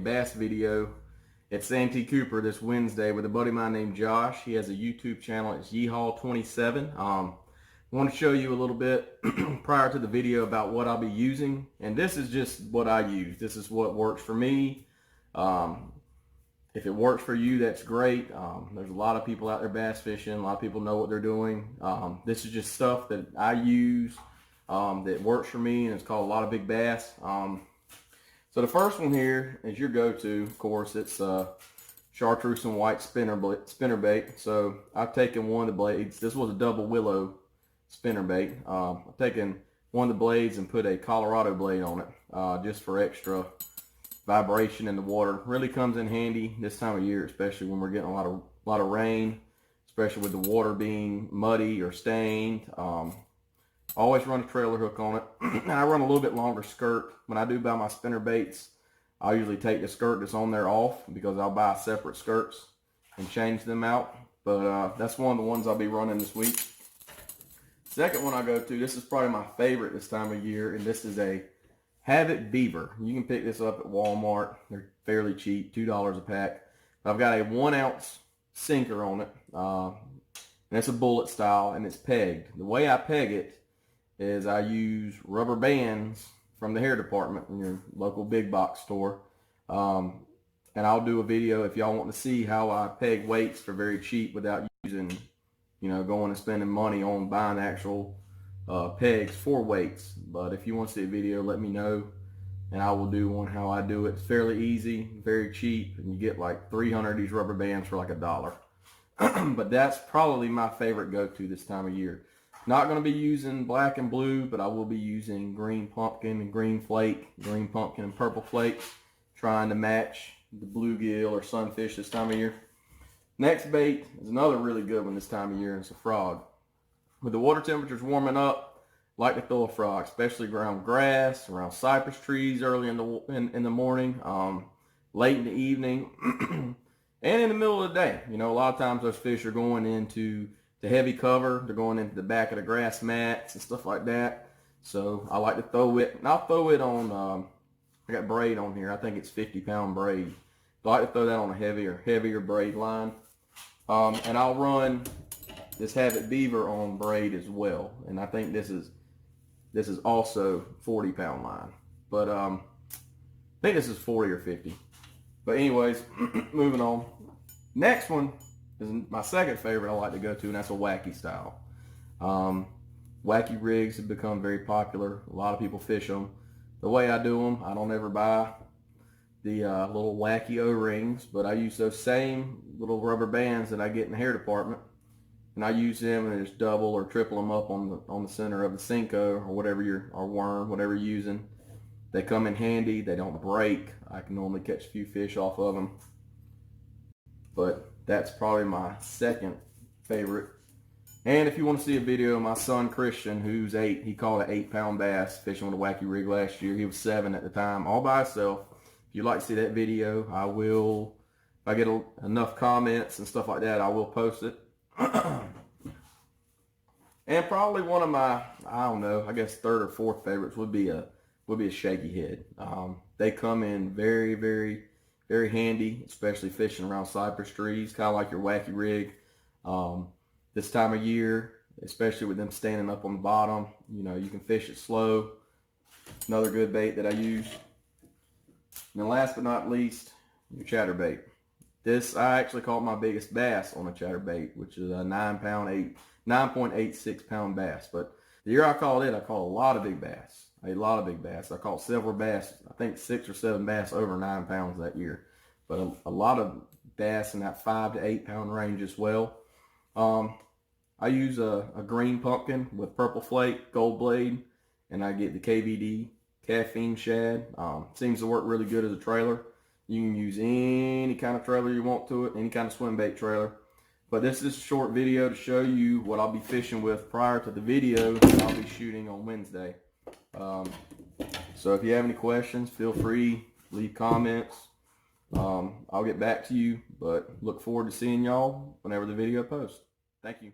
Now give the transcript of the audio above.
bass video at Santee Cooper this Wednesday with a buddy of mine named Josh. He has a YouTube channel. It's Yeehaw27. I want to show you a little bit prior to the video about what I'll be using. And this is just what I use. This is what works for me. If it works for you, that's great. There's a lot of people out there bass fishing. A lot of people know what they're doing. This is just stuff that I use that works for me, and it's called a lot of big bass. So the first one here is your go-to. Of course, it's chartreuse and white spinnerbait. So I've taken one of the blades. This was a double willow spinnerbait. I've taken one of the blades and put a Colorado blade on it just for extra vibration in the water. Really comes in handy this time of year, especially when we're getting a lot of rain, especially with the water being muddy or stained. Always run a trailer hook on it. And I run a little bit longer skirt. When I do buy my spinner baits, I'll usually take the skirt that's on there off because I'll buy separate skirts and change them out. But that's one of the ones I'll be running this week. Second one I go to, this is probably my favorite this time of year, and this is a Beaver. You can pick this up at Walmart. They're fairly cheap, $2 a pack. I've got a 1 ounce sinker on it. And it's a bullet style, and it's pegged. The way I peg it is I use rubber bands from the hair department in your local big box store. And I'll do a video if y'all want to see how I peg weights for very cheap without using, going and spending money on buying actual pegs for weights. But if you want to see a video, let me know, and I will do one how I do it. It's fairly easy, very cheap, and you get like 300 of these rubber bands for like $1. But that's probably my favorite go-to this time of year. Not going to be using black and blue, but I will be using green pumpkin and green flake, green pumpkin and purple flake, trying to match the bluegill or sunfish this time of year. Next bait is another really good one this time of year, and it's a frog. With the water temperatures warming up, I like to throw a frog, especially around grass, around cypress trees early in the morning, late in the evening, and in the middle of the day. A lot of times those fish are going into the heavy cover. They're going into the back of the grass mats and stuff like that. So I like to throw it, and I'll throw it on, I got braid on here. I think it's 50-pound braid. So I like to throw that on a heavier braid line. And I'll run this Beaver on braid as well. And I think this is also 40-pound line. But I think this is 40 or 50. But anyways, moving on. Next one is my second favorite I like to go to, and that's a Wacky style. Wacky rigs have become very popular. A lot of people fish them. The way I do them, I don't ever buy the little Wacky O-rings, but I use those same little rubber bands that I get in the hair department, and I use them and just double or triple them up on the center of the Cinco or whatever or worm, whatever you're using. They come in handy. They don't break. I can normally catch a few fish off of them. But that's probably my second favorite. And if you want to see a video of my son Christian, who's 8, he caught an 8-pound bass fishing with a Wacky rig last year. He was 7 at the time, all by himself. If you'd like to see that video, I will. If I get enough comments and stuff like that, I will post it. And probably one of my, I don't know, I guess third or fourth favorites would be a Shaky Head. They come in very, very, very handy, especially fishing around cypress trees, kind of like your Wacky rig. This time of year, especially with them standing up on the bottom, you can fish it slow. Another good bait that I use. And then last but not least, your ChatterBait. This, I actually caught my biggest bass on a ChatterBait, which is a 9.86 pound bass. But the year I caught it, I caught a lot of big bass. A lot of big bass. I caught several bass, I think 6 or 7 bass over 9 pounds that year. But a lot of bass in that 5 to 8 pound range as well. I use a green pumpkin with purple flake, gold blade, and I get the KVD caffeine shad. Seems to work really good as a trailer. You can use any kind of trailer you want to it, any kind of swim bait trailer. But this is a short video to show you what I'll be fishing with prior to the video that I'll be shooting on Wednesday. So if you have any questions, feel free, leave comments. I'll get back to you, but look forward to seeing y'all whenever the video posts. Thank you.